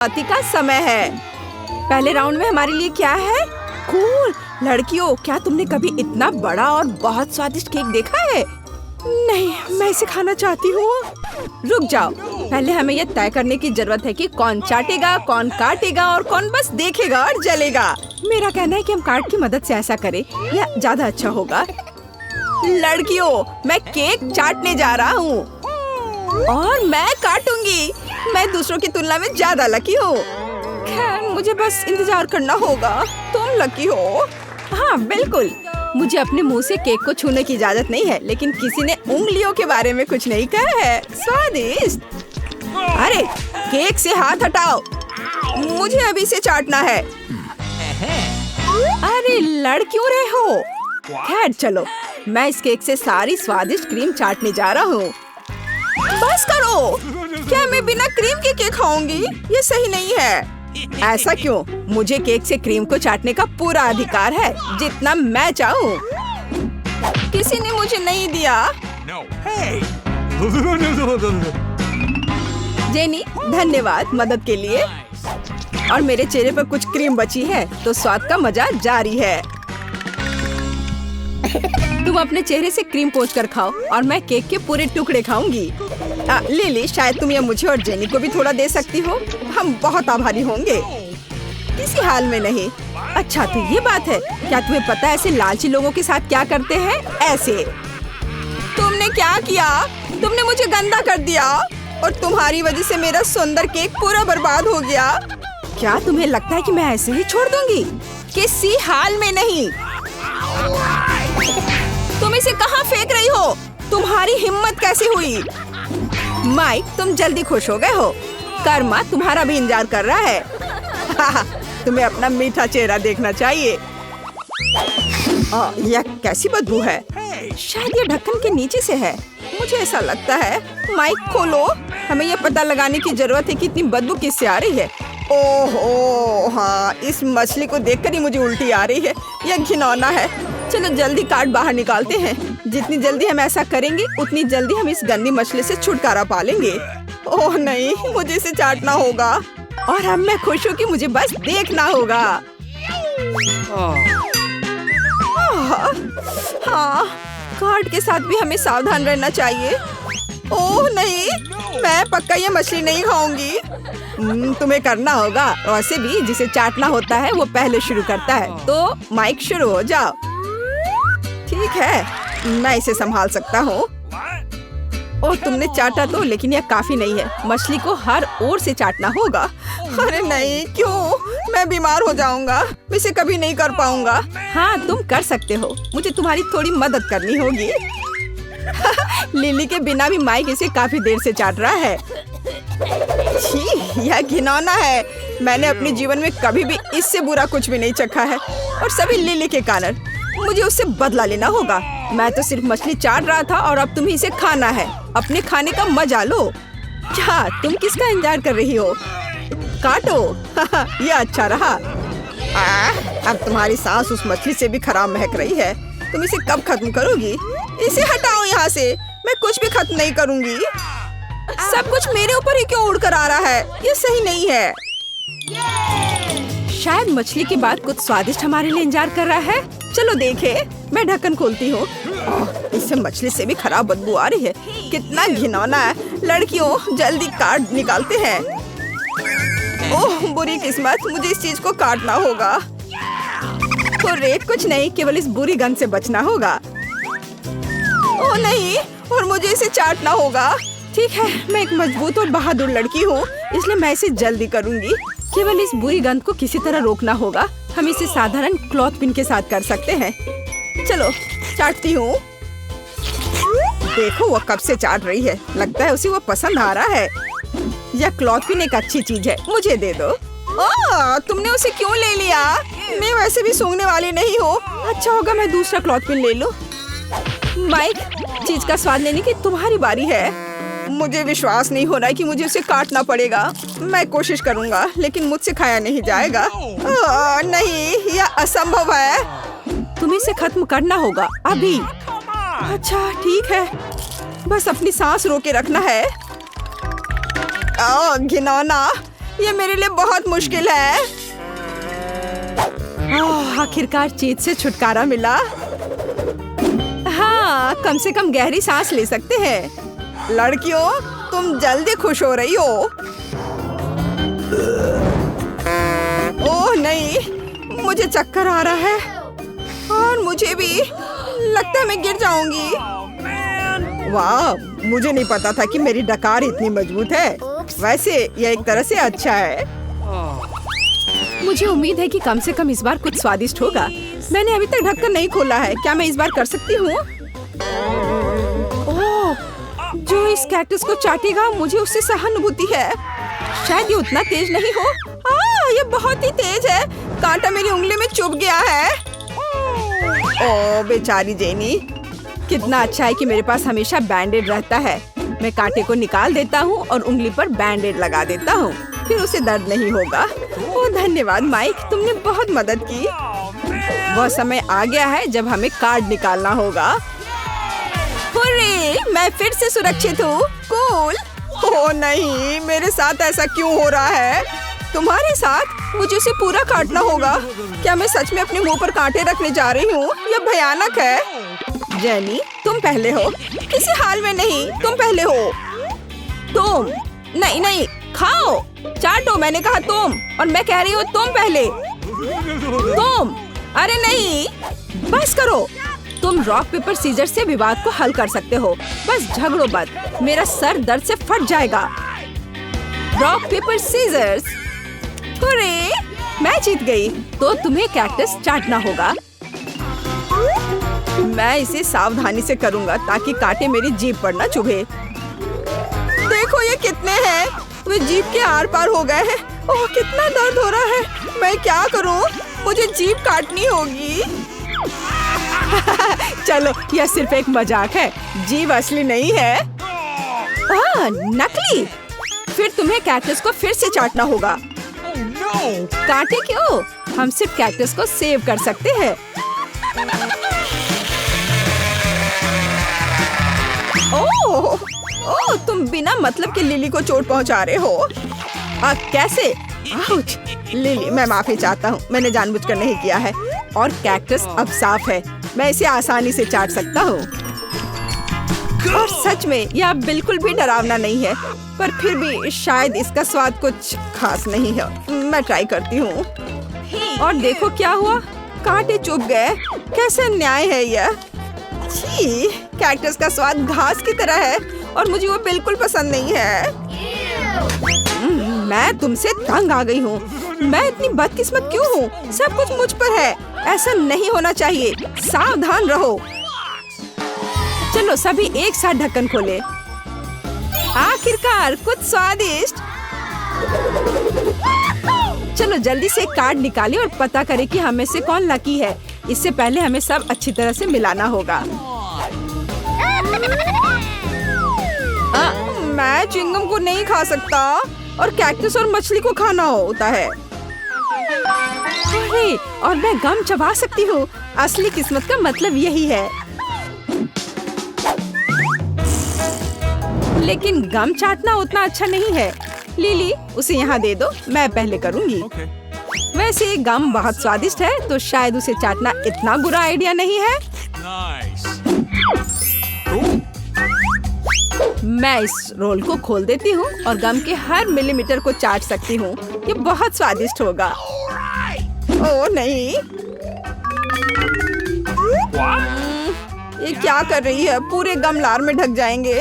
Party का समय है। पहले राउंड में हमारे लिए क्या है? कूल। लड़कियों, क्या तुमने कभी इतना बड़ा और बहुत स्वादिष्ट केक देखा है? नहीं, मैं इसे खाना चाहती हूँ। रुक जाओ, पहले हमें यह तय करने की जरूरत है कि कौन चाटेगा, कौन काटेगा और कौन बस देखेगा और जलेगा। मेरा कहना है कि हम कार्ड की मदद से ऐसा करें, यह ज्यादा अच्छा होगा। लड़कियों, मैं केक चाटने जा रहा हूँ और मैं काटूंगी। मैं दूसरों की तुलना में ज्यादा लकी हूँ। खैर, मुझे बस इंतजार करना होगा। तुम लकी हो। हाँ बिल्कुल, मुझे अपने मुंह से केक को छूने की इजाजत नहीं है, लेकिन किसी ने उंगलियों के बारे में कुछ नहीं कहा है। स्वादिष्ट। अरे, केक से हाथ हटाओ, मुझे अभी से चाटना है। अरे लड़ क्यों रहे हो? खैर चलो, मैं इस केक से सारी स्वादिष्ट क्रीम चाटने जा रहा हूँ। बस करो, क्या मैं बिना क्रीम के केक खाऊंगी? ये सही नहीं है। ऐसा क्यों? मुझे केक से क्रीम को चाटने का पूरा अधिकार है, जितना मैं चाहूँ। किसी ने मुझे नहीं दिया। जेनी, धन्यवाद मदद के लिए। और मेरे चेहरे पर कुछ क्रीम बची है, तो स्वाद का मजा जारी है। तुम अपने चेहरे से क्रीम पोंछ कर खाओ और मैं केक के पूरे टुकड़े खाऊंगी। लिली, शायद तुम ये मुझे और जेनी को भी थोड़ा दे सकती हो। हम बहुत आभारी होंगे। किसी हाल में नहीं। अच्छा, तो ये बात है। क्या तुम्हें पता है ऐसे लालची लोगों के साथ क्या करते हैं? ऐसे। तुमने क्या किया? तुमने मुझे गंदा कर दिया और तुम्हारी वजह से मेरा सुंदर केक पूरा बर्बाद हो गया। क्या तुम्हें लगता है कि मैं ऐसे ही छोड़ दूंगी? किसी हाल में नहीं। तुम इसे कहाँ फेंक रही हो? तुम्हारी हिम्मत कैसे हुई? माइक, तुम जल्दी खुश हो गए हो। कर्मा तुम्हारा भी इंतजार कर रहा है। तुम्हें अपना मीठा चेहरा देखना चाहिए। यह कैसी बदबू है? शायद ये ढक्कन के नीचे से है, मुझे ऐसा लगता है। माइक खोलो, हमें यह पता लगाने की जरूरत है कि इतनी बदबू किससे आ रही है। ओहो हाँ, इस मछली को देखकर ही मुझे उल्टी आ रही है। यह घिनौना है। चलो जल्दी कार्ड बाहर निकालते हैं। जितनी जल्दी हम ऐसा करेंगे, उतनी जल्दी हम इस गंदी मछली से छुटकारा पा लेंगे। ओह नहीं, मुझे इसे चाटना होगा। और अब मैं खुश हूँ कि मुझे बस देखना होगा। हाँ, कार्ड के साथ भी हमें सावधान रहना चाहिए। ओह नहीं, मैं पक्का ये मछली नहीं खाऊंगी। तुम्हें करना होगा। वैसे भी जिसे चाटना होता है वो पहले शुरू करता है। तो माइक, शुरू हो जाओ। ठीक है, मैं इसे संभाल सकता हूँ। ओह, तुमने चाटा तो, लेकिन यह काफी नहीं है। मछली को हर ओर से चाटना होगा। अरे नहीं, क्यों? मैं बीमार हो जाऊंगा। मैं इसे कभी नहीं कर पाऊंगा। हाँ, तुम कर सकते हो। मुझे तुम्हारी थोड़ी मदद करनी होगी। लिली के बिना भी माइक इसे काफी देर से चाट रहा है। छी, यह घिनौना है। मैंने अपने जीवन में कभी भी इससे बुरा कुछ भी नहीं चखा है, और सभी लिली के कारण। मुझे उससे बदला लेना होगा। मैं तो सिर्फ मछली चाट रहा था और अब तुम्हें इसे खाना है। अपने खाने का मजा लो। क्या तुम किसका इंतजार कर रही हो? काटो। यह अच्छा रहा। अब तुम्हारी सांस उस मछली से भी खराब महक रही है। तुम इसे कब खत्म करोगी? इसे हटाओ यहाँ से। मैं कुछ भी खत्म नहीं करूँगी। सब कुछ मेरे ऊपर ही क्यों उड़कर आ रहा है? ये सही नहीं है। शायद मछली के बाद कुछ स्वादिष्ट हमारे लिए इंतजार कर रहा है। चलो देखे। मैं ढक्कन खोलती हूँ। इससे मछली से भी खराब बदबू आ रही है। कितना घिनौना है। लड़कियों, जल्दी कार्ड निकालते हैं। ओह बुरी किस्मत, मुझे इस चीज को काटना होगा। तो रेत कुछ नहीं, केवल इस बुरी गंध से बचना होगा। ओह नहीं, और मुझे इसे चाटना होगा। ठीक है, मैं एक मजबूत और बहादुर लड़की हूँ, इसलिए मैं इसे जल्दी करूँगी। केवल इस बुरी गंध को किसी तरह रोकना होगा। हम इसे साधारण क्लॉथ पिन के साथ कर सकते हैं। चलो चाटती हूँ। देखो, वो कब से चाट रही है। लगता है उसे वो पसंद आ रहा है। यह क्लॉथ पिन एक अच्छी चीज है, मुझे दे दो। ओह, तुमने उसे क्यों ले लिया? मैं वैसे भी सूंघने वाली नहीं हूँ। अच्छा होगा मैं दूसरा क्लॉथ पिन ले लूँ। माइक, चीज का स्वाद लेने की तुम्हारी बारी है। मुझे विश्वास नहीं हो रहा है कि मुझे उसे काटना पड़ेगा। मैं कोशिश करूंगा, लेकिन मुझसे खाया नहीं जाएगा। नहीं, यह असंभव है। तुम्हें इसे खत्म करना होगा अभी। अच्छा ठीक है, बस अपनी सांस रोके रखना है। घिनौना, ये मेरे लिए बहुत मुश्किल है। आखिरकार चीज से छुटकारा मिला। हाँ, कम से कम गहरी सांस ले सकते हैं। लड़कियों, तुम जल्दी खुश हो रही हो। ओह नहीं, मुझे चक्कर आ रहा है और मुझे भी लगता है मैं गिर जाऊंगी। वाह, मुझे नहीं पता था कि मेरी डकार इतनी मजबूत है। वैसे यह एक तरह से अच्छा है। मुझे उम्मीद है कि कम से कम इस बार कुछ स्वादिष्ट होगा। मैंने अभी तक ढक्कन नहीं खोला है। क्या मैं इस बार कर सकती हूँ? ओह, जो इस कैक्टस को चाटेगा मुझे उससे सहानुभूति है। शायद ये उतना तेज नहीं हो। ये बहुत ही तेज है। कांटा मेरी उंगली में चुभ गया है। ओह बेचारी जेनी। कितना अच्छा है कि मेरे पास हमेशा बैंडेड रहता है। मैं कांटे को निकाल देता हूँ और उंगली पर बैंडेड लगा देता हूँ, फिर उसे दर्द नहीं होगा। ओह धन्यवाद माइक, तुमने बहुत मदद की। वह समय आ गया है जब हमें कार्ड निकालना होगा। हुर्रे, मैं फिर से सुरक्षित हूँ। कूल। ओह नहीं, मेरे साथ ऐसा क्यों हो रहा है? तुम्हारे साथ? मुझे उसे पूरा काटना होगा। क्या मैं सच में अपने मुंह पर कांटे रखने जा रही हूँ? यह भयानक है। जेनी, तुम पहले हो। किसी हाल में नहीं, तुम पहले हो। तुम नहीं नहीं, खाओ, चाटो। मैंने कहा तुम, और मैं कह रही हूँ तुम पहले। तुम, अरे नहीं, बस करो। तुम रॉक पेपर सीजर से विवाद को हल कर सकते हो। बस झगड़ो मत, मेरा सर दर्द से फट जाएगा। Rock paper seizures. हुर्रे, मैं जीत गई। तो तुम्हें कैक्टस चाटना होगा। मैं इसे सावधानी से करूंगा ताकि कांटे मेरी जीभ पर न चुभे। देखो ये कितने हैं। वे जीभ के आर पार हो गए हैं। ओह कितना दर्द हो रहा है। मैं क्या करूं? मुझे जीभ काटनी होगी। चलो, यह सिर्फ एक मजाक है। जीभ असली नहीं है। नकली। फिर तुम्हें कैक्टस को फिर से चाटना होगा। कांटे क्यों? हम सिर्फ कैक्टस को सेव कर सकते हैं। ओह, तुम बिना मतलब के लिली को चोट पहुंचा रहे हो। कैसे? आउच! लिली, मैं माफी चाहता हूँ। मैंने जानबूझकर नहीं किया है। और कैक्टस अब साफ है। मैं इसे आसानी से चाट सकता हूँ। और सच में यह बिल्कुल भी डरावना नहीं है, पर फिर भी शायद इसका स्वाद कुछ खास नहीं है। मैं ट्राई करती हूँ। और देखो क्या हुआ, कांटे चुभ गए। कैसे अन्याय है यह। छी, कैक्टस का स्वाद घास की तरह है और मुझे वो बिल्कुल पसंद नहीं है। मैं तुमसे तंग आ गई हूँ। मैं इतनी बदकिस्मत क्यों हूँ? सब कुछ मुझ पर है। ऐसा नहीं होना चाहिए। सावधान रहो। चलो सभी एक साथ ढक्कन खोले। आखिरकार कुछ स्वादिष्ट। चलो जल्दी से कार्ड निकालें और पता करें कि हमें से कौन लकी है। इससे पहले हमें सब अच्छी तरह से मिलाना होगा। मैं चिंगम को नहीं खा सकता और कैक्टस और मछली को खाना होता है। और मैं गम चबा सकती हूँ। असली किस्मत का मतलब यही है। लेकिन गम चाटना उतना अच्छा नहीं है। लिली, उसे यहाँ दे दो, मैं पहले करूँगी। वैसे गम बहुत स्वादिष्ट है, तो शायद उसे चाटना इतना बुरा आइडिया नहीं है। मैं इस रोल को खोल देती हूँ और गम के हर मिलीमीटर को चाट सकती हूँ। ये बहुत स्वादिष्ट होगा। ओह नहीं, ये क्या कर रही है? पूरे गम लार में ढक जाएंगे।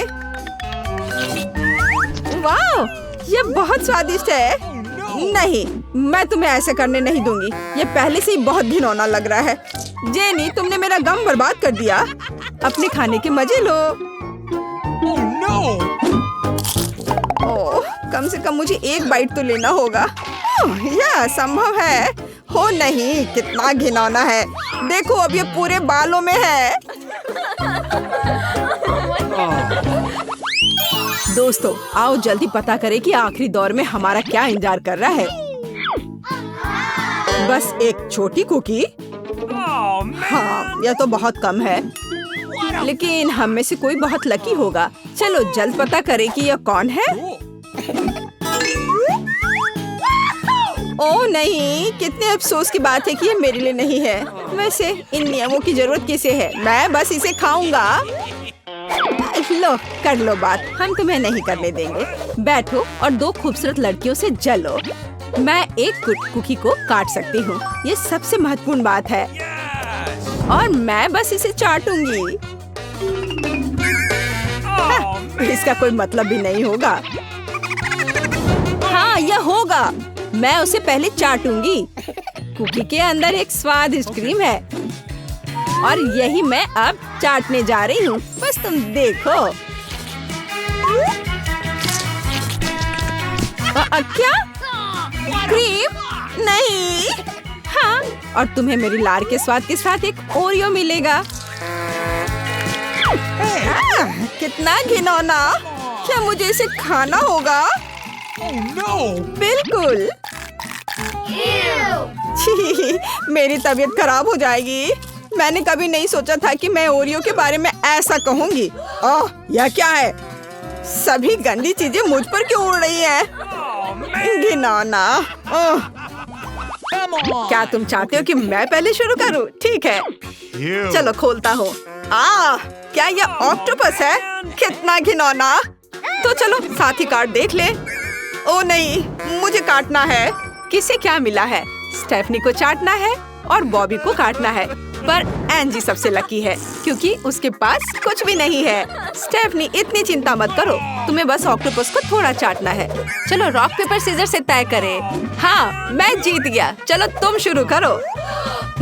वाह, ये बहुत स्वादिष्ट है। नहीं, मैं तुम्हें ऐसे करने नहीं दूंगी। ये पहले से ही बहुत घिनौना लग रहा है। जेनी, तुमने मेरा गम बर्बाद कर दिया। अपने खाने के मजे लो। ओह, कम से कम मुझे एक बाइट तो लेना होगा। यह संभव है। हो नहीं, कितना घिनौना है। देखो अब ये पूरे बालों में है। दोस्तों, आओ जल्दी पता करें कि आखिरी दौर में हमारा क्या इंतजार कर रहा है। बस एक छोटी कुकी। हाँ, यह तो बहुत कम है, लेकिन हम में से कोई बहुत लकी होगा। चलो जल्द पता करें कि यह कौन है। ओह नहीं, कितने अफसोस की बात है कि ये मेरे लिए नहीं है। वैसे इन नियमों की जरूरत किसे है? मैं बस इसे खाऊंगा। लो कर लो बात, हम तुम्हें नहीं करने देंगे। बैठो और दो खूबसूरत लड़कियों से जलो। मैं एक कुकी को काट सकती हूँ, ये सबसे महत्वपूर्ण बात है। और मैं बस इसे चाटूंगी। इसका कोई मतलब भी नहीं होगा। हाँ यह होगा, मैं उसे पहले चाटूंगी। कुकी के अंदर एक स्वादिष्ट क्रीम है और यही मैं अब चाटने जा रही हूँ। बस तुम देखो। क्या क्रीम? नहीं। हाँ, और तुम्हें मेरी लार के स्वाद के साथ एक ओरियो मिलेगा। कितना घिनौना! क्या मुझे इसे खाना होगा? बिल्कुल। छी, मेरी तबीयत खराब हो जाएगी। मैंने कभी नहीं सोचा था कि मैं ओरियो के बारे में ऐसा कहूँगी। ओह, यह क्या है? सभी गंदी चीजें मुझ पर क्यों उड़ रही हैं? घिनौना। ओह, क्या तुम चाहते हो कि मैं पहले शुरू करूं? ठीक है, चलो खोलता हूँ। क्या यह ऑक्टोपस है? कितना घिनौना! तो चलो साथ ही काट देख ले। ओ नहीं, मुझे काटना है। किसे क्या मिला है? स्टेफनी को चाटना है और बॉबी को काटना है। पर एंजी सबसे लकी है क्योंकि उसके पास कुछ भी नहीं है। स्टेफनी इतनी चिंता मत करो, तुम्हें बस ऑक्टोपस को थोड़ा चाटना है। चलो रॉक पेपर सीजर से तय करें। हाँ, मैं जीत गया। चलो तुम शुरू करो।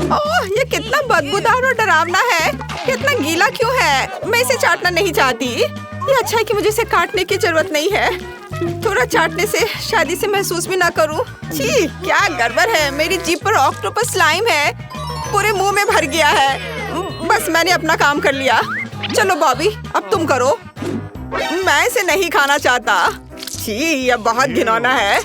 ओह, ये कितना बदबूदार और डरावना है। कितना गीला क्यों है? मैं इसे चाटना नहीं चाहती। ये अच्छा है कि मुझे इसे काटने की जरूरत नहीं है। थोड़ा चाटने से शादी से महसूस भी ना करूं। छी, क्या गड़बड़ है। मेरी जीभ पर ऑक्टोपस स्लाइम है, पूरे मुंह में भर गया है। बस मैंने अपना काम कर लिया। चलो बॉबी, अब तुम करो। मैं इसे नहीं खाना चाहता। छी, यह बहुत घिनौना है।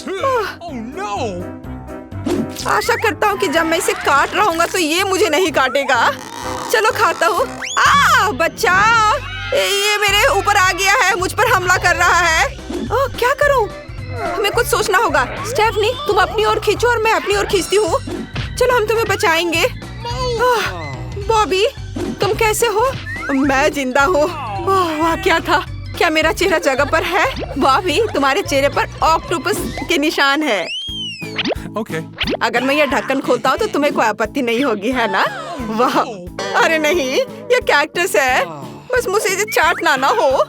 आशा करता हूँ कि जब मैं इसे काट रहूंगा तो ये मुझे नहीं काटेगा। चलो खाता हूँ। बच्चा, ये मेरे ऊपर आ गया है, मुझ पर हमला कर रहा है। ओह, क्या करूं? हमें कुछ सोचना होगा। स्टेफनी, तुम अपनी ओर खींचो और मैं अपनी ओर खींचती हूँ। चलो हम तुम्हें बचाएंगे। बॉबी, तुम कैसे हो? मैं जिंदा हूँ। वाह, क्या था? क्या मेरा चेहरा जगह पर है? बॉबी, तुम्हारे चेहरे पर ऑक्टोपस के निशान है। अगर मैं ये ढक्कन खोलता हूँ तो तुम्हें कोई आपत्ति नहीं होगी, है ना? वाह! अरे नहीं, ये कैक्टस है। बस मुझे इसे चाटना ना हो।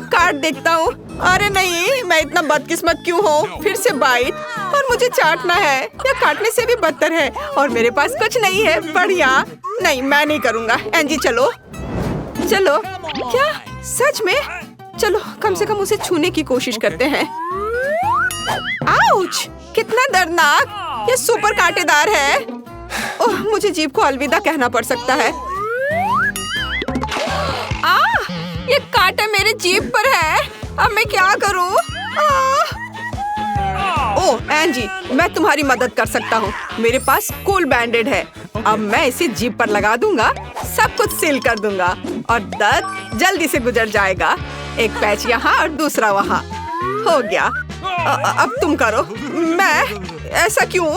काट देखता हूँ। अरे नहीं, मैं इतना बदकिस्मत क्यों हूँ? फिर से बाइट और मुझे चाटना है। यह काटने से भी बदतर है और मेरे पास कुछ नहीं है। बढ़िया। नहीं, मैं नहीं करूँगा। एंजी चलो। चलो। क्या? सच में? चलो कम से कम उसे छूने की कोशिश करते हैं। आउच! कितना दर्दनाक! ये सुपर कांटेदार है। ओह, मुझे जीभ को अलविदा कहना पड़ सकता है। ये कांटा मेरे जीभ पर है। अब मैं क्या करूं? ओह एंजी, मैं तुम्हारी मदद कर सकता हूँ। मेरे पास कूल बैंडेड है। अब मैं इसे जीभ पर लगा दूंगा, सब कुछ सील कर दूंगा और दर्द जल्दी से गुजर जाएगा। एक पैच यहाँ और दूसरा वहाँ। हो गया। अब तुम करो। मैं? ऐसा क्यों?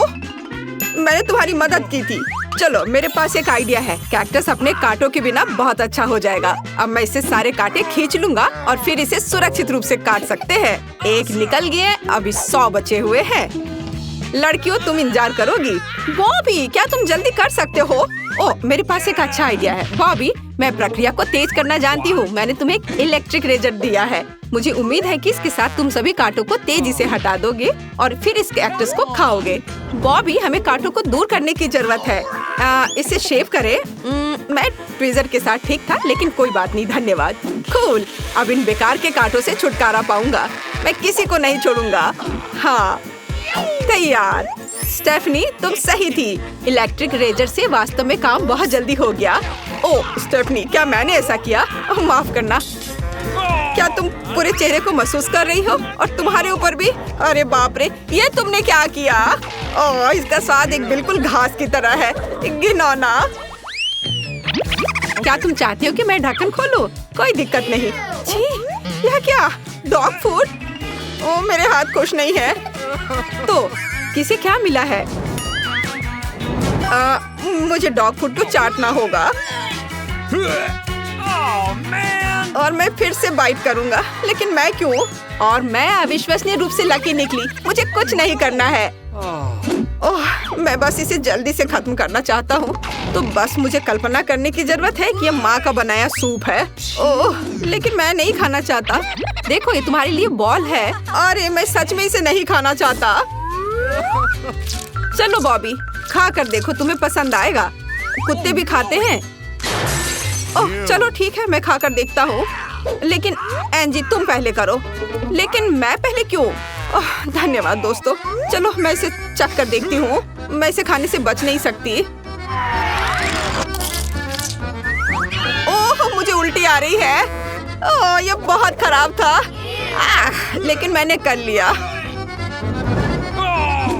मैंने तुम्हारी मदद की थी। चलो, मेरे पास एक आइडिया है। कैक्टस अपने कांटों के बिना बहुत अच्छा हो जाएगा। अब मैं इससे सारे कांटे खींच लूंगा और फिर इसे सुरक्षित रूप से काट सकते हैं। एक निकल गए, अभी 100 बचे हुए हैं। लड़कियों, तुम इंतजार करोगी? बॉबी, क्या तुम जल्दी कर सकते हो? ओह, मेरे पास एक अच्छा आइडिया है। बॉबी, मैं प्रक्रिया को तेज करना जानती हूँ। मैंने तुम्हें एक इलेक्ट्रिक रेजर दिया है। मुझे उम्मीद है कि इसके साथ तुम सभी कांटों को तेजी से हटा दोगे और फिर इस कैक्टस को खाओगे। बॉबी, हमें कांटों को दूर करने की जरूरत है। इसे शेव करें। मैं ट्विजर के साथ ठीक था, लेकिन कोई बात नहीं, धन्यवाद। कूल। अब इन बेकार के कांटों से छुटकारा पाऊंगा। मैं किसी को नहीं छोड़ूंगा। हाँ, तैयार। स्टेफनी, तुम सही थी। इलेक्ट्रिक रेजर से वास्तव में काम बहुत जल्दी हो गया। ओह स्टेफनी, क्या मैंने ऐसा किया? माफ करना। क्या तुम पूरे चेहरे को महसूस कर रही हो? और तुम्हारे ऊपर भी? अरे बाप रे, ये तुमने क्या किया? ओह, इसका स्वाद एक बिल्कुल घास की तरह है। घिनौना। क्या तुम चाहती हो कि मैं ढक्कन खोलूं? कोई दिक्कत नहीं। छी, यह क्या? Dog food? ओह, मेरे हाथ खुश नहीं है। तो किसे क्या मिला है? मुझे डॉग फूड को चाटना होगा और मैं फिर से बाइट करूंगा, लेकिन मैं क्यों? और मैं अविश्वसनीय रूप से लकी निकली। मुझे कुछ नहीं करना है। ओह, मैं बस इसे जल्दी से खत्म करना चाहता हूँ। तो बस मुझे कल्पना करने की जरूरत है कि ये माँ का बनाया सूप है। ओह, लेकिन मैं नहीं खाना चाहता। देखो, ये तुम्हारे लिए बॉल है। अरे मैं सच में इसे नहीं खाना चाहता। चलो बॉबी, खा कर देखो, तुम्हें पसंद आएगा। कुत्ते भी खाते हैं। ओह चलो ठीक है, मैं खा कर देखता हूँ। लेकिन एंजी तुम पहले करो। लेकिन मैं पहले क्यों? धन्यवाद दोस्तों। चलो मैं इसे चख कर देखती हूँ। मैं इसे खाने से बच नहीं सकती। ओह मुझे उल्टी आ रही है। ओह ये बहुत खराब था। लेकिन मैंने कर लिया।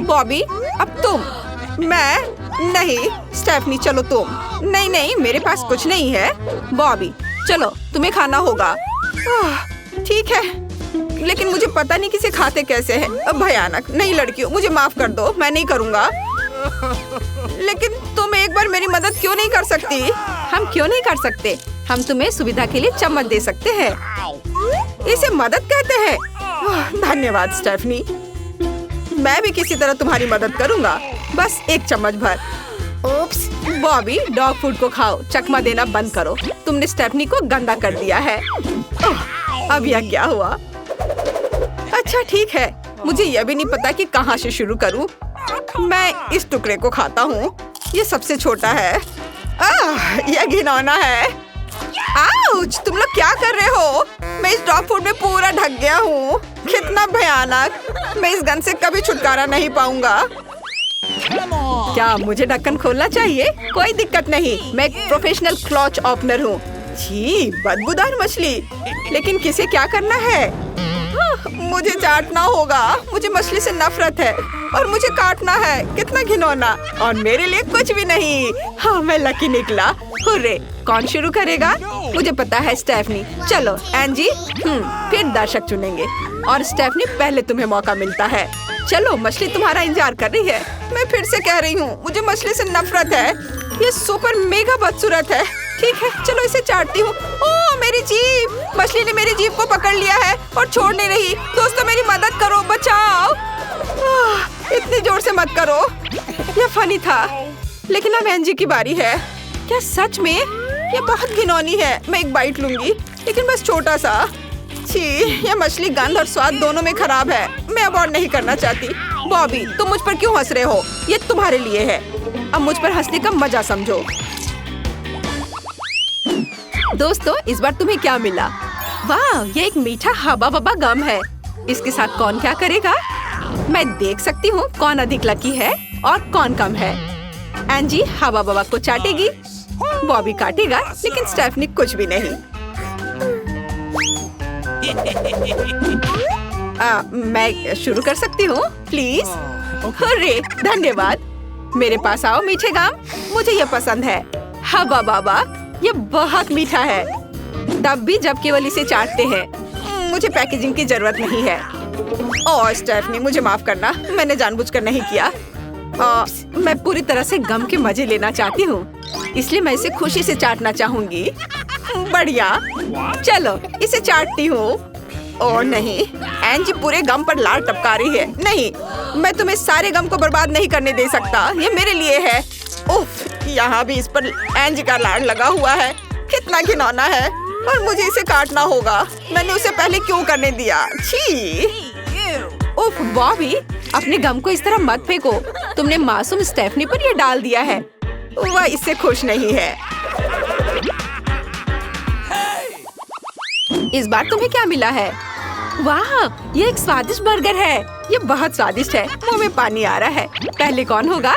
बॉबी अब तुम। मैं नहीं। स्टेफनी चलो तुम। नहीं नहीं, मेरे पास कुछ नहीं है। बॉबी चलो, तुम्हें खाना होगा। ठीक है, लेकिन मुझे पता नहीं किसे खाते कैसे है। भयानक। नहीं लड़कियों, मुझे माफ कर दो, मैं नहीं करूँगा। लेकिन तुम एक बार मेरी मदद क्यों नहीं कर सकती? हम क्यों नहीं कर सकते? हम तुम्हें सुविधा के लिए चम्मच दे सकते हैं। इसे मदद कहते हैं। धन्यवाद स्टेफनी। मैं भी किसी तरह तुम्हारी मदद करूँगा। बस एक चम्मच भर। ओप्स। बॉबी डॉग फूड को खाओ, चकमा देना बंद करो। तुमने स्टेफनी को गंदा कर दिया है। अब यह क्या हुआ? अच्छा ठीक है, मुझे यह भी नहीं पता कि कहाँ से शुरू करूँ। मैं इस टुकड़े को खाता हूँ। ये सबसे छोटा है। यह घिनौना है। आउच! तुम लोग क्या कर रहे हो? मैं इस डॉग फूड में पूरा ढक गया हूँ। कितना भयानक। मैं इस गन से कभी छुटकारा नहीं पाऊंगा। क्या मुझे ढक्कन खोलना चाहिए? कोई दिक्कत नहीं, मैं एक प्रोफेशनल क्लॉच ओपनर हूँ। छी, बदबूदार मछली। लेकिन किसे क्या करना है? मुझे चाटना होगा। मुझे मछली से नफरत है और मुझे काटना है। कितना घिनौना। और मेरे लिए कुछ भी नहीं। हाँ मैं लकी निकला। हुर्रे। कौन शुरू करेगा? मुझे पता है स्टेफनी। चलो एंजी। फिर दर्शक चुनेंगे और स्टेफनी पहले तुम्हें मौका मिलता है। चलो, मछली तुम्हारा इंतजार कर रही है। मैं फिर से कह रही हूँ, मुझे मछली से नफरत है। ये सुपर मेगा बदसूरत है। ठीक है, चलो इसे चाटती हूँ। ओह मेरी जीभ! मछली ने मेरी जीभ को पकड़ लिया है और छोड़ नहीं रही। दोस्तों मेरी मदद करो, बचाओ। इतनी जोर से मत करो। यह फनी था। लेकिन अब एंजी की बारी है। क्या सच में? यह बहुत घिनौनी है। मैं एक बाइट लूंगी, लेकिन बस छोटा सा। छी, यह मछली गंध और स्वाद दोनों में खराब है। मैं अब और नहीं करना चाहती। बॉबी तुम मुझ पर क्यों हंस रहे हो? ये तुम्हारे लिए है। अब मुझ पर हंसने का मजा समझो। दोस्तों इस बार तुम्हें क्या मिला? वाह, ये एक मीठा हबा बबा गम है। इसके साथ कौन क्या करेगा? मैं देख सकती हूँ कौन अधिक लकी है और कौन कम है। एंजी हबा बबा को चाटेगी, बॉबी काटेगा, लेकिन स्टेफनी कुछ भी नहीं। मैं शुरू कर सकती हूँ प्लीज? हुर्रे, धन्यवाद। मेरे पास आओ मीठे गाम। मुझे ये पसंद है। हबा बाबा, ये बहुत मीठा है। तब भी जब केवल इसे चाटते हैं। मुझे पैकेजिंग की जरूरत नहीं है। ओह स्टेफनी, मुझे माफ करना, मैंने जानबूझकर नहीं किया। मैं पूरी तरह से गम के मजे लेना चाहती हूँ, इसलिए मैं इसे खुशी से चाटना चाहूंगी। बढ़िया, चलो इसे चाटती हूँ। ओह नहीं, एंजी पूरे गम पर लाल टपका रही है। नहीं, मैं तुम्हें सारे गम को बर्बाद नहीं करने दे सकता। ये मेरे लिए है। उफ, यहाँ भी इस पर एंजी का लाड़ लगा हुआ है। कितना घिनौना है और मुझे इसे काटना होगा। मैंने उसे पहले क्यों करने दिया? छी! उफ बॉबी, अपने गम को इस तरह मत फेंको। तुमने मासूम स्टेफनी पर ये डाल दिया है। वह इससे खुश नहीं है। इस बार तुम्हें क्या मिला है? वाह, ये एक स्वादिष्ट बर्गर है। ये बहुत स्वादिष्ट है। मुंह में पानी आ रहा है। पहले कौन होगा?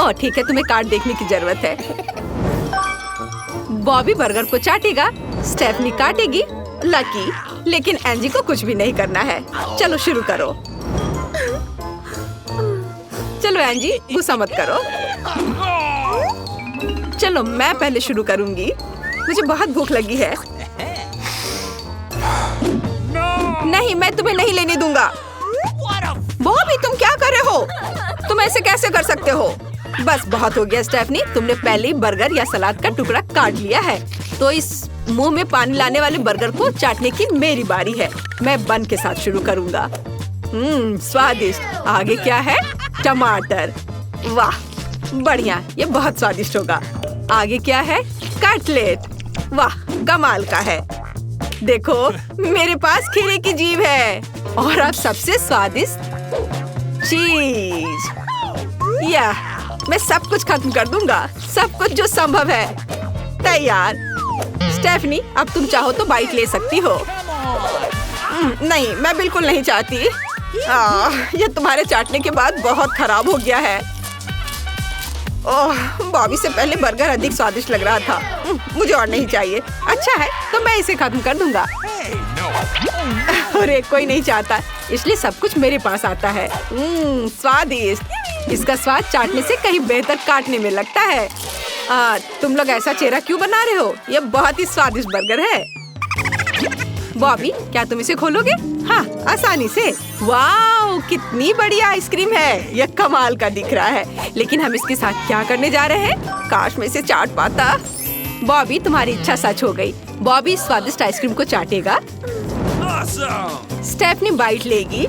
ओह ठीक है, तुम्हें कार्ड देखने की जरूरत है। बॉबी बर्गर को चाटेगा, स्टेफनी काटेगी, लकी। लेकिन एंजी को कुछ भी नहीं करना है। चलो शुरू करो। चलो एंजी, गुस्सा मत करो। चलो मैं पहले शुरू करूंगी। मुझे बहुत भूख लगी है। नहीं, मैं तुम्हें नहीं लेने दूंगा। बॉबी तुम क्या कर रहे हो? ऐसे कैसे कर सकते हो? बस बहुत हो गया स्टेफनी, तुमने पहले ही बर्गर या सलाद का टुकड़ा काट लिया है, तो इस मुंह में पानी लाने वाले बर्गर को चाटने की मेरी बारी है। मैं बन के साथ शुरू करूँगा। स्वादिष्ट। आगे क्या है? टमाटर। वाह बढ़िया, ये बहुत स्वादिष्ट होगा। आगे क्या है? कटलेट। वाह कमाल का है। देखो मेरे पास खीरे की जीभ है। और अब सबसे स्वादिष्ट चीज। मैं सब कुछ खत्म कर दूंगा, सब कुछ जो संभव है। तैयार। स्टेफनी अब तुम चाहो तो बाइट ले सकती हो। नहीं, मैं बिल्कुल नहीं चाहती। ये तुम्हारे चाटने के बाद बहुत खराब हो गया है। ओह, बॉबी से पहले बर्गर अधिक स्वादिष्ट लग रहा था। मुझे और नहीं चाहिए। अच्छा है तो मैं इसे खत्म कर दूंगा। अरे कोई नहीं चाहता, इसलिए सब कुछ मेरे पास आता है। स्वादिष्ट। इसका स्वाद चाटने से कहीं बेहतर काटने में लगता है। तुम लोग ऐसा चेहरा क्यों बना रहे हो? यह बहुत ही स्वादिष्ट बर्गर है। बॉबी क्या तुम इसे खोलोगे? हाँ आसानी से। वाओ कितनी बढ़िया आइसक्रीम है, यह कमाल का दिख रहा है। लेकिन हम इसके साथ क्या करने जा रहे हैं? काश मैं इसे चाट पाता। बॉबी तुम्हारी इच्छा सच हो गई। बॉबी स्वादिष्ट आइसक्रीम को चाटेगा। स्टेफनी बाइट लेगी।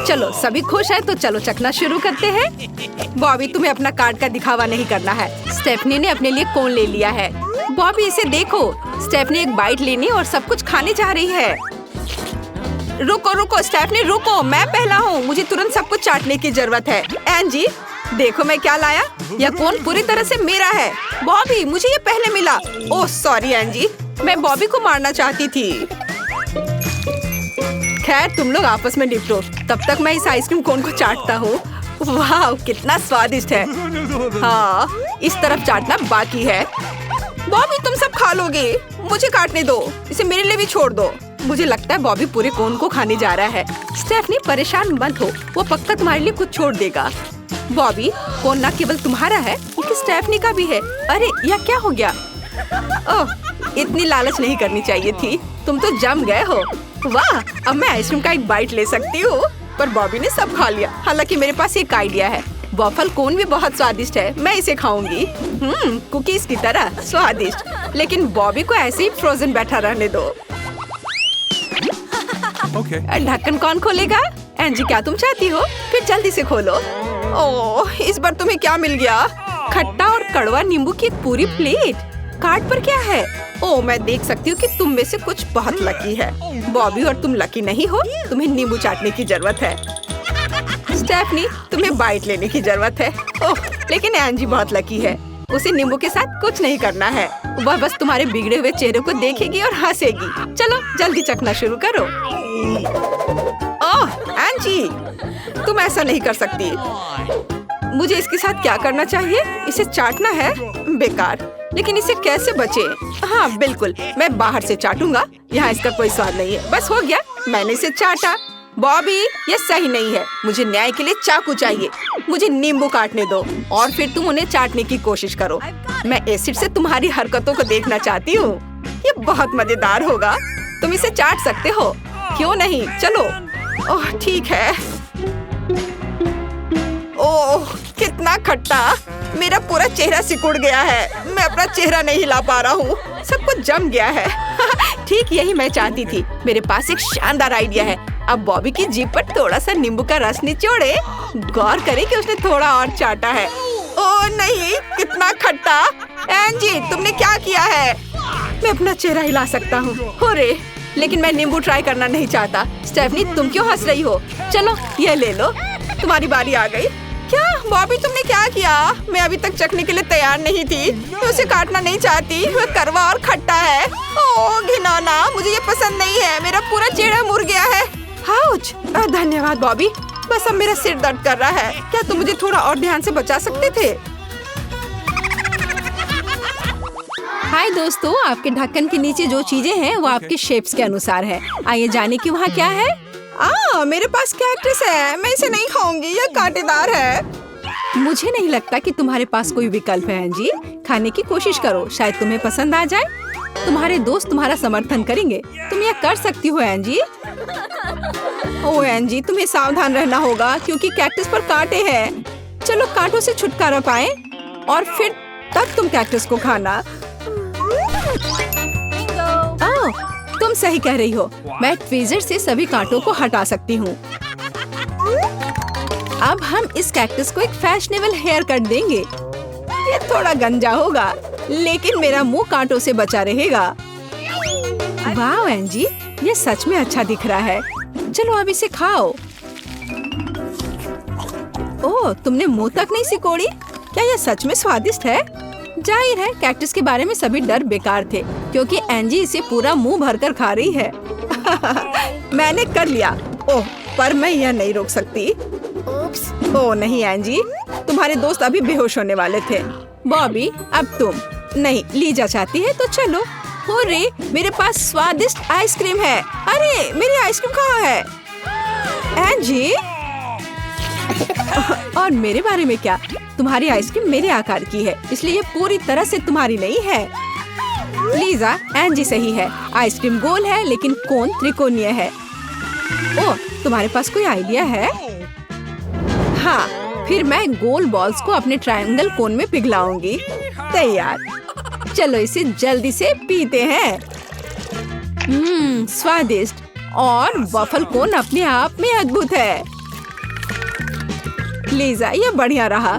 चलो सभी खुश है तो चलो चखना शुरू करते हैं। बॉबी तुम्हें अपना कार्ड का दिखावा नहीं करना है। स्टेफनी ने अपने लिए कोन ले लिया है। बॉबी इसे देखो, स्टेफनी एक बाइट लेने और सब कुछ खाने जा रही है। रुको रुको स्टेफनी रुको, मैं पहला हूँ, मुझे तुरंत सब कुछ चाटने की जरूरत है। एंजी देखो मैं क्या लाया, यह कोन पूरी तरह से मेरा है। बॉबी मुझे ये पहले मिला। ओह सॉरी एंजी, मैं बॉबी को मारना चाहती थी। खैर तुम लोग आपस में निपटो, तब तक मैं इस आइसक्रीम कोन को चाटता हूँ। वाह कितना स्वादिष्ट है। हाँ इस तरफ चाटना बाकी है। बॉबी तुम सब खा लोगे, मुझे काटने दो, इसे मेरे लिए भी छोड़ दो। मुझे लगता है बॉबी पूरे कोन को खाने जा रहा है। स्टेफनी परेशान मत हो, वो पक्का तुम्हारे लिए कुछ छोड़ देगा। बॉबी कोन न केवल तुम्हारा है बल्कि स्टेफनी का भी है। अरे यह क्या हो गया? ओह इतनी लालच नहीं करनी चाहिए थी, तुम तो जम गए हो। वाह अब मैं आइसक्रीम का एक बाइट ले सकती हूँ। पर बॉबी ने सब खा लिया। हालांकि मेरे पास एक आइडिया है, वॉफल कोन भी बहुत स्वादिष्ट है, मैं इसे खाऊंगी। कुकीज की तरह स्वादिष्ट। लेकिन बॉबी को ऐसे ही फ्रोजन बैठा रहने दो। ढक्कन कौन खोलेगा? एंजी क्या तुम चाहती हो? फिर जल्दी से खोलो। ओह इस बार तुम्हें क्या मिल गया? खट्टा और कड़वा नींबू की एक पूरी प्लेट। कार्ड पर क्या है? ओह मैं देख सकती हूँ कि तुम में से कुछ बहुत लकी है। बॉबी और तुम लकी नहीं हो, तुम्हें नींबू चाटने की जरूरत है। स्टेफनी तुम्हें बाइट लेने की जरूरत है। ओह लेकिन एंजी बहुत लकी है, उसे नींबू के साथ कुछ नहीं करना है। वह बस तुम्हारे बिगड़े हुए चेहरे को देखेगी और हंसेगी। चलो जल्दी चखना शुरू करो। ओह एंजी तुम ऐसा नहीं कर सकती। मुझे इसके साथ क्या करना चाहिए? इसे चाटना है? बेकार। लेकिन इसे कैसे बचे? हाँ बिल्कुल, मैं बाहर से चाटूंगा, यहाँ इसका कोई स्वाद नहीं है। बस हो गया, मैंने इसे चाटा। बॉबी ये सही नहीं है, मुझे न्याय के लिए चाकू चाहिए। मुझे नींबू काटने दो और फिर तुम उन्हें चाटने की कोशिश करो। मैं एसिड से तुम्हारी हरकतों को देखना चाहती हूँ। ये बहुत मजेदार होगा, तुम इसे चाट सकते हो, क्यों नहीं? चलो। ओह ठीक है। ओह कितना खट्टा, मेरा पूरा चेहरा सिकुड़ गया है। मैं अपना चेहरा नहीं हिला पा रहा हूँ, सब कुछ जम गया है। ठीक यही मैं चाहती थी। मेरे पास एक शानदार आइडिया है। अब बॉबी की जीभ पर थोड़ा सा नींबू का रस निचोड़े। गौर करें कि उसने थोड़ा और चाटा है। ओह नहीं कितना खट्टा। एंजी तुमने क्या किया है? मैं अपना चेहरा हिला सकता हूँ। अरे लेकिन मैं नींबू ट्राई करना नहीं चाहता। स्टेफनी तुम क्यों हंस रही हो? चलो ये ले लो, तुम्हारी बारी आ गई। क्या बॉबी तुमने क्या किया? मैं अभी तक चखने के लिए तैयार नहीं थी। मैं उसे काटना नहीं चाहती, वह कड़वा और खट्टा है। ओह घिनौना, मुझे ये पसंद नहीं है। मेरा पूरा चेहरा मुड़ गया है। हाउच। धन्यवाद बॉबी, बस अब मेरा सिर दर्द कर रहा है। क्या तुम मुझे थोड़ा और ध्यान से बचा सकते थे? हाय दोस्तों, आपके ढक्कन के नीचे जो चीजें हैं वो आपके शेप्स के अनुसार है। आइए जाने कि वहाँ क्या है। मेरे पास कैक्टस है, मैं इसे नहीं खाऊंगी, यह कांटेदार है। मुझे नहीं लगता कि तुम्हारे पास कोई विकल्प है एंजी। खाने की कोशिश करो, शायद तुम्हें पसंद आ जाए। तुम्हारे दोस्त तुम्हारा समर्थन करेंगे, तुम यह कर सकती हो एंजी। ओह एंजी तुम्हें सावधान रहना होगा क्योंकि कैक्टस पर कांटे हैं। चलो कांटों से छुटकारा पाएं और फिर तब तुम कैक्टस को खाना। तुम सही कह रही हो, मैं ट्वीजर से सभी कांटों को हटा सकती हूँ। अब हम इस कैक्टस को एक फैशनेबल हेयर कट देंगे। ये थोड़ा गंजा होगा, लेकिन मेरा मुंह कांटों से बचा रहेगा। वाह एंजी, ये सच में अच्छा दिख रहा है। चलो अब इसे खाओ। ओह, तुमने मुंह तक नहीं सिकोड़ी? क्या यह सच में स्वादिष्ट है? जाहिर है कैक्टस के बारे में सभी डर बेकार थे, क्योंकि एंजी इसे पूरा मुंह भरकर खा रही है। मैंने कर लिया। ओह, पर मैं यह नहीं रोक सकती। ओह नहीं एंजी, तुम्हारे दोस्त अभी बेहोश होने वाले थे। बॉबी, अब तुम। नहीं, लीजा चाहती है तो चलो। रे, मेरे पास स्वादिष्ट आइसक्रीम है। अरे, मेरी आइसक्रीम कहाँ है? एंजी, और मेरे बारे में क्या? तुम्हारी आइसक्रीम मेरे आकार की है, इसलिए ये पूरी तरह से तुम्हारी नहीं है। लीजा, एंजी सही है। आइसक्रीम गोल है, लेकिन कोन त्रिकोणीय है। ओह, तुम्हारे पास कोई आइडिया है? हाँ, फिर मैं गोल बॉल्स को अपने ट्रायंगल कोन में पिघलाऊंगी। तैयार। चलो इसे जल्दी से पीते हैं। स्वादिष्ट और वफल कोन अपने आप में अद्भुत है। लीजा, ये बढ़िया रहा।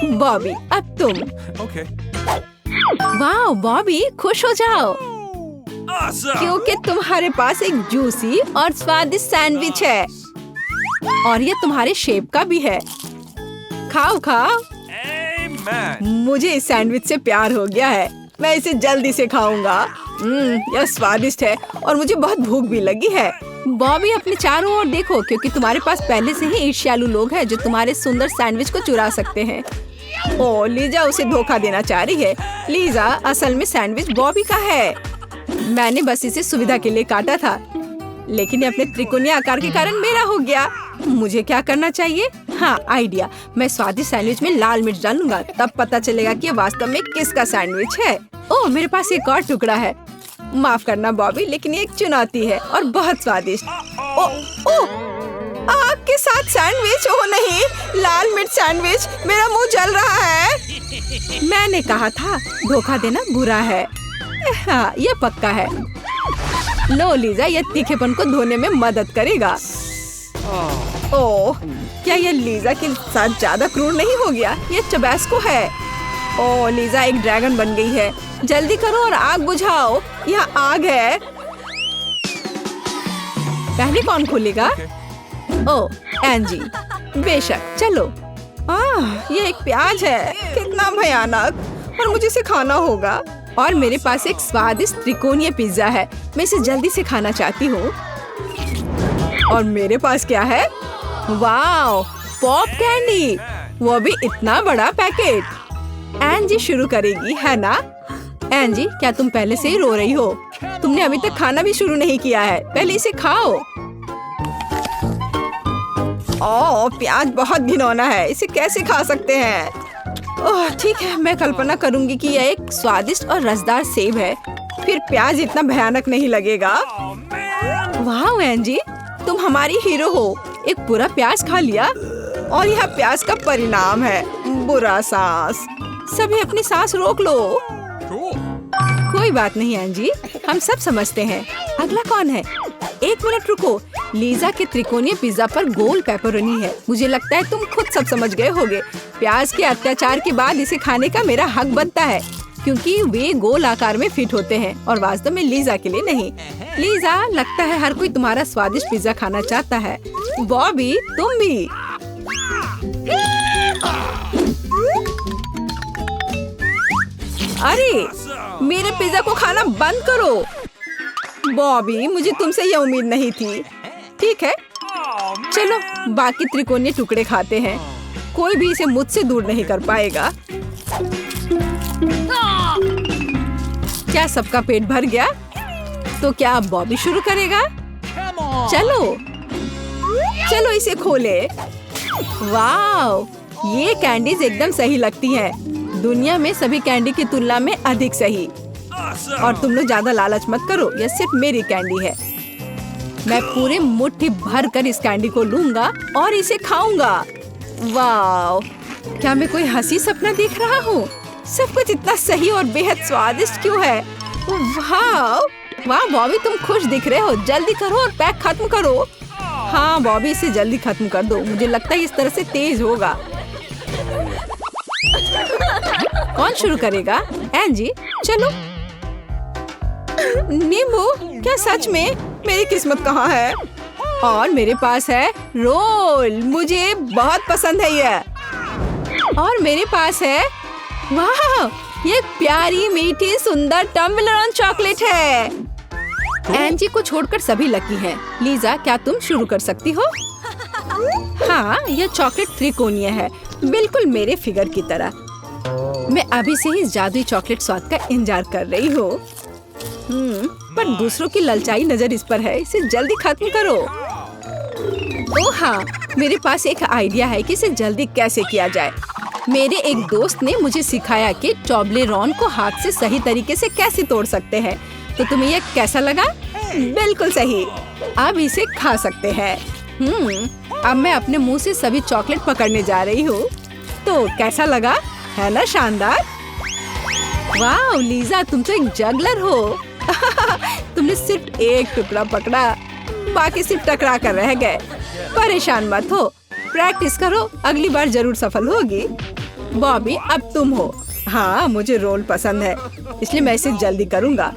बॉबी, अब तुम। वाह बॉबी, खुश हो जाओ, क्योंकि तुम्हारे पास एक जूसी और स्वादिष्ट सैंडविच है, और ये तुम्हारे शेप का भी है। खाओ खाओ। मुझे इस सैंडविच से प्यार हो गया है। मैं इसे जल्दी से खाऊंगा। यह स्वादिष्ट है और मुझे बहुत भूख भी लगी है। बॉबी, अपने चारों ओर देखो, क्योंकि तुम्हारे पास पहले से ही ईर्ष्यालु लोग हैं जो तुम्हारे सुंदर सैंडविच को चुरा सकते हैं। ओह, लीजा उसे धोखा देना चाह रही है। लीजा, असल में सैंडविच बॉबी का है। मैंने बस इसे सुविधा के लिए काटा था, लेकिन ये अपने त्रिकोणीय आकार के कारण मेरा हो गया। मुझे क्या करना चाहिए? हाँ, आइडिया। मैं स्वादिष्ट सैंडविच में लाल मिर्च डालूंगा, तब पता चलेगा कि ये वास्तव में किसका सैंडविच है। ओह, मेरे पास एक और टुकड़ा है। माफ करना बॉबी, लेकिन ये एक चुनौती है और बहुत स्वादिष्ट। ओह, आग के साथ सैंडविच? ओह नहीं, लाल मिर्च सैंडविच। मेरा मुंह जल रहा है। मैंने कहा था, धोखा देना बुरा है। हाँ, ये पक्का है। लो लीजा, ये तीखेपन को धोने में मदद करेगा। ओह, क्या ये लीजा के साथ ज्यादा क्रूर नहीं हो गया? ये टबैस्को है। ओह, लीजा एक ड्रैगन बन गई है। जल्दी करो और आग बुझाओ। यह आग है। पहले कौन खोलेगा? ओह, एंजी। बेशक, चलो। ये एक प्याज है। कितना भयानक, और मुझे इसे खाना होगा। और मेरे पास एक स्वादिष्ट त्रिकोणीय पिज्जा है। मैं इसे जल्दी से खाना चाहती हूँ। और मेरे पास क्या है? वाओ, पॉप कैंडी, वो भी इतना बड़ा पैकेट। एंजी शुरू करेगी, है ना? एंजी, क्या तुम पहले से ही रो रही हो? तुमने अभी तक खाना भी शुरू नहीं किया है। पहले इसे खाओ। ओह, प्याज बहुत घिनौना है। इसे कैसे खा सकते हैं? ओह, ठीक है, मैं कल्पना करूंगी कि यह एक स्वादिष्ट और रसदार सेब है। फिर प्याज इतना भयानक नहीं लगेगा। वाह एंजी, तुम हमारी हीरो हो। एक पूरा प्याज खा लिया, और यह प्याज का परिणाम है। बुरा सांस। सभी अपनी सांस रोक लो। कोई बात नहीं एंजी, हम सब समझते हैं। अगला कौन है? एक मिनट रुको। लीजा के त्रिकोणीय पिज्जा पर गोल पेपरोनी है। मुझे लगता है तुम खुद सब समझ गए होगे। प्याज के अत्याचार के बाद इसे खाने का मेरा हक बनता है, क्योंकि वे गोल आकार में फिट होते हैं और वास्तव में लीजा के लिए नहीं। लीजा, लगता है हर कोई तुम्हारा स्वादिष्ट पिज्जा खाना चाहता है। बॉबी, तुम भी। अरे, मेरे पिज्जा को खाना बंद करो। बॉबी, मुझे तुमसे यह उम्मीद नहीं थी। ठीक है, चलो बाकी त्रिकोणीय टुकड़े खाते हैं। कोई भी इसे मुझसे दूर नहीं कर पाएगा। क्या सबका पेट भर गया? तो क्या अब बॉबी शुरू करेगा? चलो चलो इसे खोले। वाओ, ये कैंडीज एकदम सही लगती हैं। दुनिया में सभी कैंडी की तुलना में अधिक सही। और तुम लोग ज्यादा लालच मत करो, यह सिर्फ मेरी कैंडी है। मैं पूरे मुट्ठी भर कर इस कैंडी को लूंगा और इसे खाऊंगा। वाओ, क्या मैं कोई हंसी सपना देख रहा हूँ? सब कुछ इतना सही और बेहद स्वादिष्ट क्यों है? वाह वाह बॉबी, तुम खुश दिख रहे हो। जल्दी करो और पैक खत्म करो। हाँ बॉबी, इसे जल्दी खत्म कर दो। मुझे लगता है इस तरह से तेज होगा। कौन शुरू करेगा? एंजी, चलो। नींबू, क्या सच में? मेरी किस्मत कहाँ है? और मेरे पास है रोल, मुझे बहुत पसंद है ये। और मेरे पास है, वाह, ये प्यारी मीठी सुंदर टम्बलर चॉकलेट है। एंजी को छोड़कर सभी लकी हैं। लीजा, क्या तुम शुरू कर सकती हो? हाँ, यह चॉकलेट त्रिकोणीय है, बिल्कुल मेरे फिगर की तरह। मैं अभी से ही जादुई चॉकलेट स्वाद का इंतजार कर रही हूँ। पर दूसरों की ललचाई नजर इस पर है। इसे जल्दी खत्म करो। ओह हाँ, मेरे पास एक आइडिया है कि इसे जल्दी कैसे किया जाए। मेरे एक दोस्त ने मुझे सिखाया कि टॉबलेरोन को हाथ से सही तरीके से कैसे तोड़ सकते हैं। तो तुम्हें यह कैसा लगा? बिल्कुल सही। अब इसे खा सकते हैं। अब मैं अपने मुंह से सभी चॉकलेट पकड़ने जा रही हूँ। तो कैसा लगा? है ना शानदार? वाह लीजा, तुम तो एक जगलर हो। तुमने सिर्फ एक टुकड़ा पकड़ा, बाकी सिर्फ टकरा कर रह गए। परेशान मत हो, प्रैक्टिस करो, अगली बार जरूर सफल होगी। बॉबी, अब तुम हो। हाँ, मुझे रोल पसंद है, इसलिए मैं इसे जल्दी करूँगा।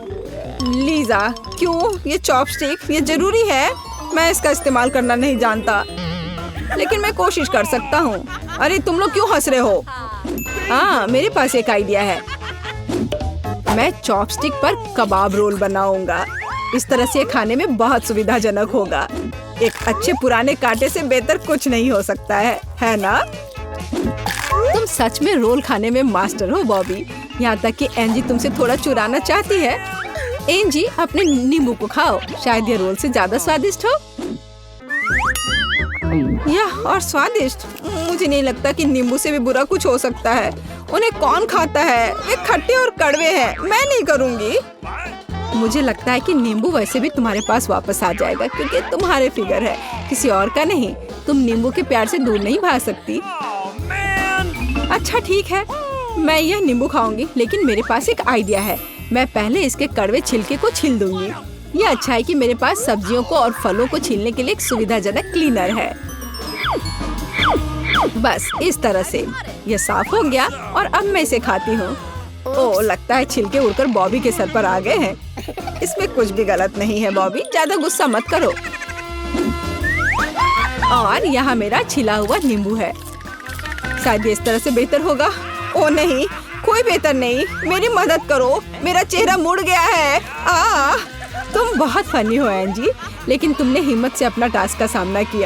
लीजा, क्यों? ये चॉपस्टिक, ये जरूरी है? मैं इसका इस्तेमाल करना नहीं जानता, लेकिन मैं कोशिश कर सकता हूँ। अरे तुम लोग क्यों हंस रहे हो? हाँ, मेरे पास एक आइडिया है। मैं चॉपस्टिक पर कबाब रोल बनाऊंगा। इस तरह से खाने में बहुत सुविधाजनक होगा। एक अच्छे पुराने कांटे से बेहतर कुछ नहीं हो सकता है ना? तुम सच में रोल खाने में मास्टर हो बॉबी। यहाँ तक कि एंजी तुमसे थोड़ा चुराना चाहती है। एंजी, अपने नींबू को खाओ, शायद ये रोल से ज्यादा स्वादिष्ट हो। यह और स्वादिष्ट? मुझे नहीं लगता कि नींबू से भी बुरा कुछ हो सकता है। उन्हें कौन खाता है? वे खट्टे और कड़वे हैं। मैं नहीं करूँगी। मुझे लगता है कि नींबू वैसे भी तुम्हारे पास वापस आ जाएगा, क्योंकि तुम्हारे फिगर है, किसी और का नहीं। तुम नींबू के प्यार से दूर नहीं भाग सकती। अच्छा ठीक है, मैं यह नींबू खाऊंगी, लेकिन मेरे पास एक आइडिया है। मैं पहले इसके कड़वे छिलके को छील दूंगी। यह अच्छा है कि मेरे पास सब्जियों को और फलों को छीलने के लिए एक सुविधाजनक क्लीनर है। बस इस तरह से यह साफ हो गया और अब मैं इसे खाती हूँ। ओह, लगता है छिलके उड़कर बॉबी के सर पर आ गए हैं। इसमें कुछ भी गलत नहीं है बॉबी, ज्यादा गुस्सा मत करो। और यहाँ मेरा छिला हुआ नींबू है। शायद इस तरह से बेहतर होगा। ओह नहीं, कोई बेहतर नहीं, मेरी मदद करो, मेरा चेहरा मुड़ गया है। तुम बहुत फनी हो एंजी, लेकिन तुमने हिम्मत से अपना टास्क का सामना किया।